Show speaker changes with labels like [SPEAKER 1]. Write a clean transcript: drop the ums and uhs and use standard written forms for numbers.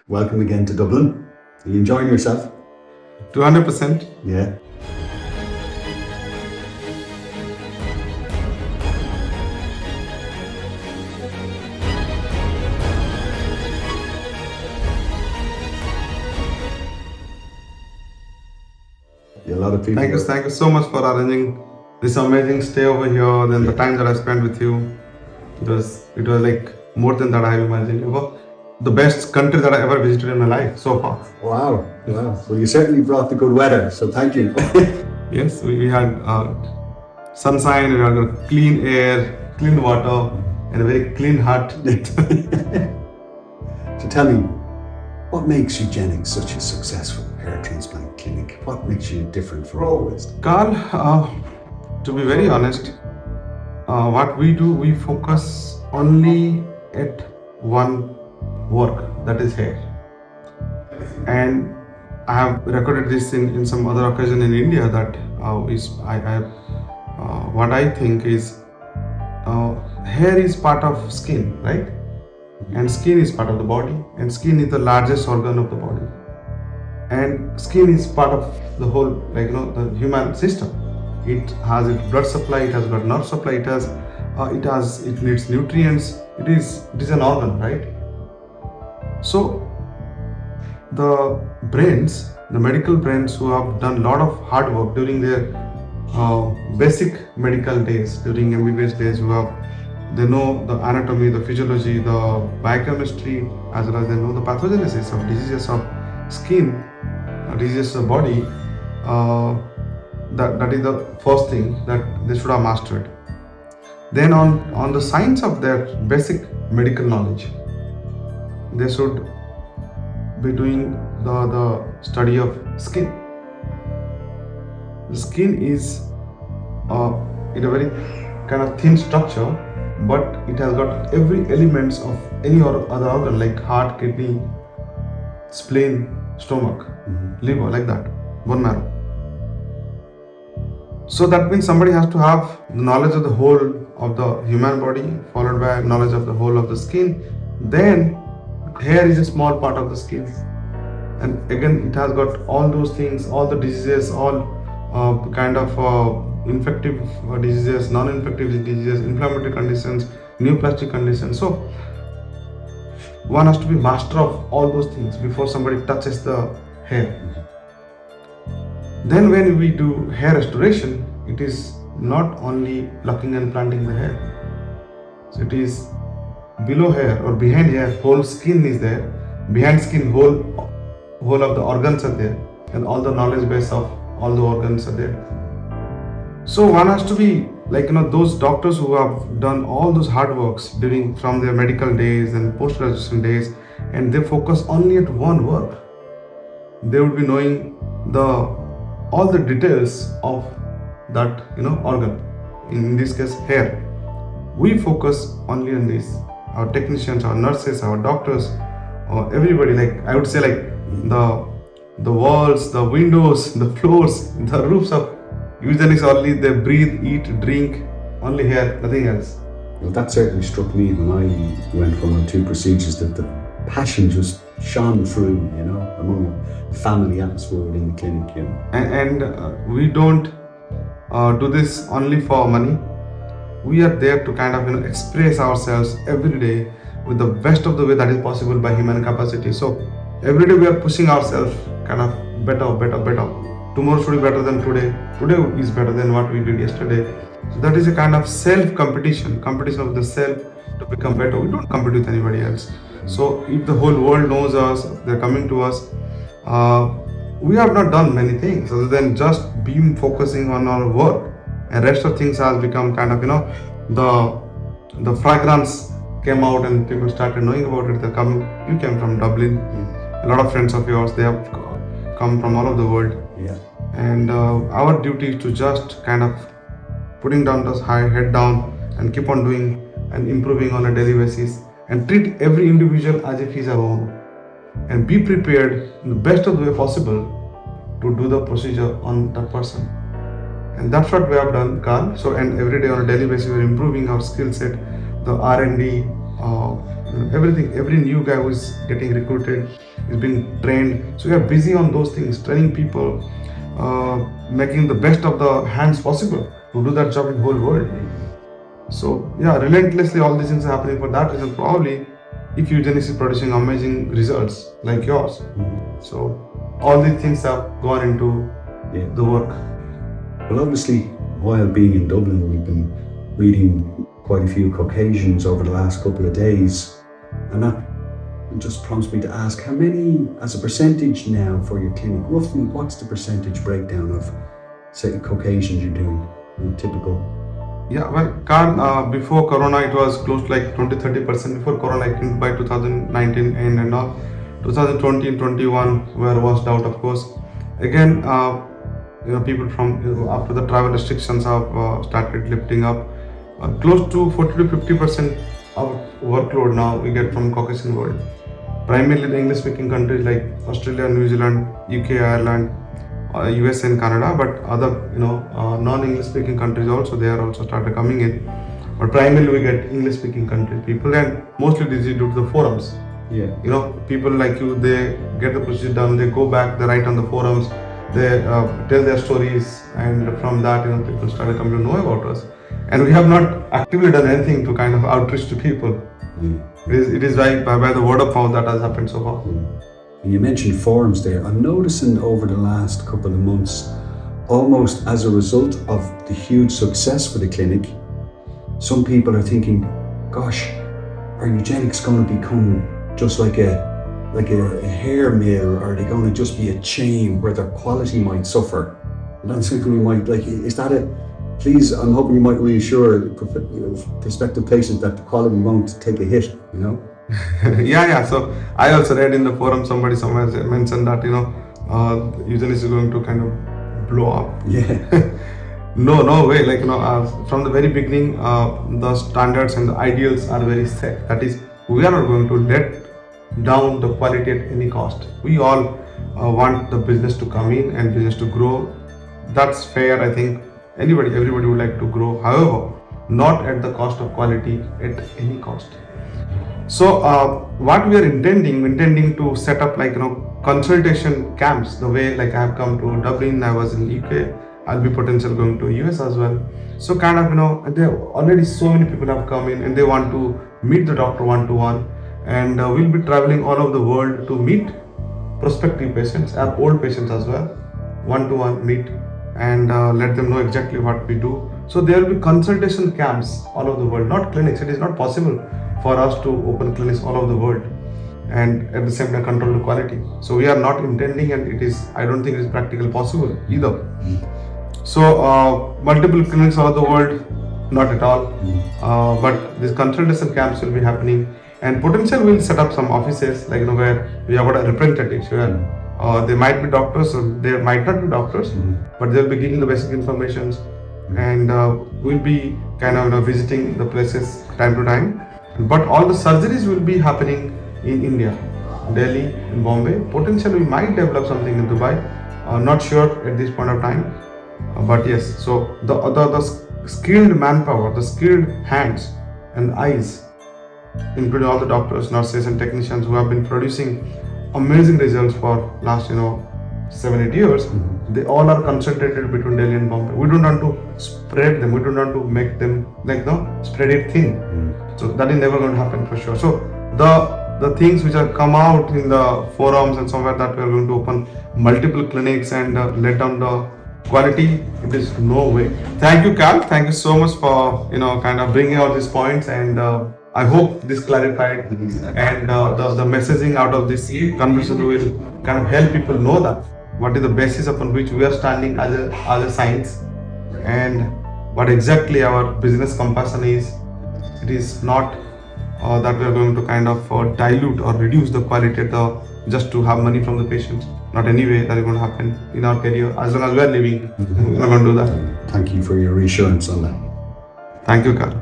[SPEAKER 1] Welcome again to Dublin. Are you enjoying yourself?
[SPEAKER 2] 200%.
[SPEAKER 1] Yeah. A lot of people.
[SPEAKER 2] Thank you so much for arranging this amazing stay over here. Then the time that I spent with you, it was like more than that I have imagined. The best country that I ever visited in my life so far.
[SPEAKER 1] Wow. Well, you certainly brought the good weather, so thank you.
[SPEAKER 2] Yes, we had sunshine, we had clean air, clean water, and a very clean heart.
[SPEAKER 1] So tell me, what makes Eugenix such a successful hair transplant clinic? What makes you different from all the rest?
[SPEAKER 2] Carl, to be very honest, what we do, we focus only at one work, that is hair. And I have recorded this in some other occasion in India that what I think is hair is part of skin, right? And skin is part of the body, and skin is the largest organ of the body. And skin is part of the whole, the human system. It has its blood supply, it has got nerve supply, it needs nutrients. It is an organ, right? So the medical brains who have done a lot of hard work during their basic medical days, during MBBS days, they know the anatomy, the physiology, the biochemistry, as well as they know the pathogenesis of diseases of skin, diseases of body. That is the first thing that they should have mastered. Then on the science of their basic medical knowledge, they should be doing the study of skin. The skin is in a very kind of thin structure, but it has got every elements of any other organ like heart, kidney, spleen, stomach, liver, like that, bone marrow. So that means somebody has to have the knowledge of the whole of the human body, followed by knowledge of the whole of the skin. Then hair is a small part of the skin, and again it has got all those things, all the diseases, all kind of infective diseases, non-infective diseases, inflammatory conditions, neoplastic conditions. So one has to be master of all those things before somebody touches the hair. Then when we do hair restoration, it is not only plucking and planting the hair. So it is below hair or behind hair, whole skin is there. Behind skin, whole of the organs are there, and all the knowledge base of all the organs are there. So one has to be those doctors who have done all those hard works from their medical days and post-graduation days, and they focus only at one work. They would be knowing all the details of that organ. In this case, hair. We focus only on this. Our technicians, our nurses, our doctors, or everybody, I would say, the walls, the windows, the floors, the roofs of Eugenix, only they breathe, eat, drink, only hair, nothing else.
[SPEAKER 1] Well, that certainly struck me when I went for my 2 procedures, that the passion just shone through, among the family atmosphere within the clinic,
[SPEAKER 2] And we don't do this only for money. We are there to kind of express ourselves every day with the best of the way that is possible by human capacity. So every day we are pushing ourselves kind of better. Tomorrow should be better than today. Today is better than what we did yesterday. So that is a kind of competition of the self to become better. We don't compete with anybody else. So if the whole world knows us, they're coming to us, we have not done many things other than just being focusing on our work, and rest of things has become kind of the fragrance came out and people started knowing about it. You came from Dublin, a lot of friends of yours, they have come from all over the world.
[SPEAKER 1] Yeah.
[SPEAKER 2] And our duty is to just kind of putting down this head down and keep on doing and improving on a daily basis, and treat every individual as if he's our own, and be prepared in the best of the way possible to do the procedure on that person. And that's what we have done, Carl. So, and every day on a daily basis, we're improving our skill set, the R&D, everything. Every new guy who is getting recruited is being trained. So we are busy on those things, training people, making the best of the hands possible to do that job in whole world. So yeah, relentlessly all these things are happening for that reason. Probably if Eugenix is producing amazing results like yours. So all these things have gone into the work.
[SPEAKER 1] Well, obviously, while being in Dublin, we've been meeting quite a few Caucasians over the last couple of days, and that just prompts me to ask, how many, as a percentage now for your clinic, roughly what's the percentage breakdown of, say, Caucasians you're doing, typical?
[SPEAKER 2] Yeah, well, Carl, before Corona, it was close to like 20-30%. Before Corona, I think by 2019 and all, 2020 and 21 were washed out, of course. Again, people from after the travel restrictions have started lifting up. Close to 40-50% of workload now we get from Caucasian world. Primarily the English-speaking countries like Australia, New Zealand, UK, Ireland, US and Canada, but other non-English speaking countries also, they are also started coming in. But primarily we get English speaking country people, and mostly this is due to the forums.
[SPEAKER 1] Yeah.
[SPEAKER 2] People like you, they get the procedure done, they go back, they write on the forums, they tell their stories, and from that people started coming to know about us. And we have not actively done anything to kind of outreach to people. It is by the word of mouth that has happened so far.
[SPEAKER 1] And you mentioned forums there. I'm noticing over the last couple of months, almost as a result of the huge success for the clinic, some people are thinking, gosh, are Eugenix going to become just like a hair mill, or are they going to just be a chain where their quality might suffer? And that's something we might, is that it? Please, I'm hoping you might reassure prospective patients that the quality won't take a hit,
[SPEAKER 2] Yeah. So I also read in the forum somebody somewhere mentioned that Eugenix is going to kind of blow up.
[SPEAKER 1] Yeah.
[SPEAKER 2] No way. From the very beginning, the standards and the ideals are very set. That is, we are not going to let down the quality at any cost. We all want the business to come in and business to grow. That's fair. I think everybody would like to grow. However, not at the cost of quality at any cost. So what we are intending to set up consultation camps, the way I have come to Dublin, I was in UK, I'll be potential going to US as well. So kind of there already so many people have come in and they want to meet the doctor one-to-one, and we'll be traveling all over the world to meet prospective patients and old patients as well, one-to-one meet and let them know exactly what we do. So there will be consultation camps all over the world, not clinics. It is not possible for us to open clinics all over the world and at the same time control the quality. So we are not intending, and I don't think it is practical possible either. So multiple clinics all over the world, not at all. But these consultation camps will be happening, and potential we'll set up some offices where we have got representatives where they might be doctors or they might not be doctors, but they'll be giving the basic information, and we'll be kind of visiting the places time to time. But all the surgeries will be happening in India, Delhi, and Bombay. Potentially we might develop something in Dubai. Not sure at this point of time. But yes, so the skilled manpower, the skilled hands and eyes, including all the doctors, nurses and technicians who have been producing amazing results for last 7-8 years, they all are concentrated between Delhi and Bombay. We don't want to spread them, we don't want to make them spread it thin. So that is never going to happen for sure. So the things which have come out in the forums and somewhere that we are going to open multiple clinics and let down the quality, it is no way. Thank you, Carl. Thank you so much for kind of bringing out these points, and I hope this clarified, and the messaging out of this conversation will kind of help people know that what is the basis upon which we are standing as a science, and what exactly our business compassion is. It is not that we are going to kind of dilute or reduce the quality just to have money from the patients. Not any way that is going to happen in our career. As long as we are living, we are going to do that.
[SPEAKER 1] Thank you for your reassurance on that.
[SPEAKER 2] Thank you, Carl.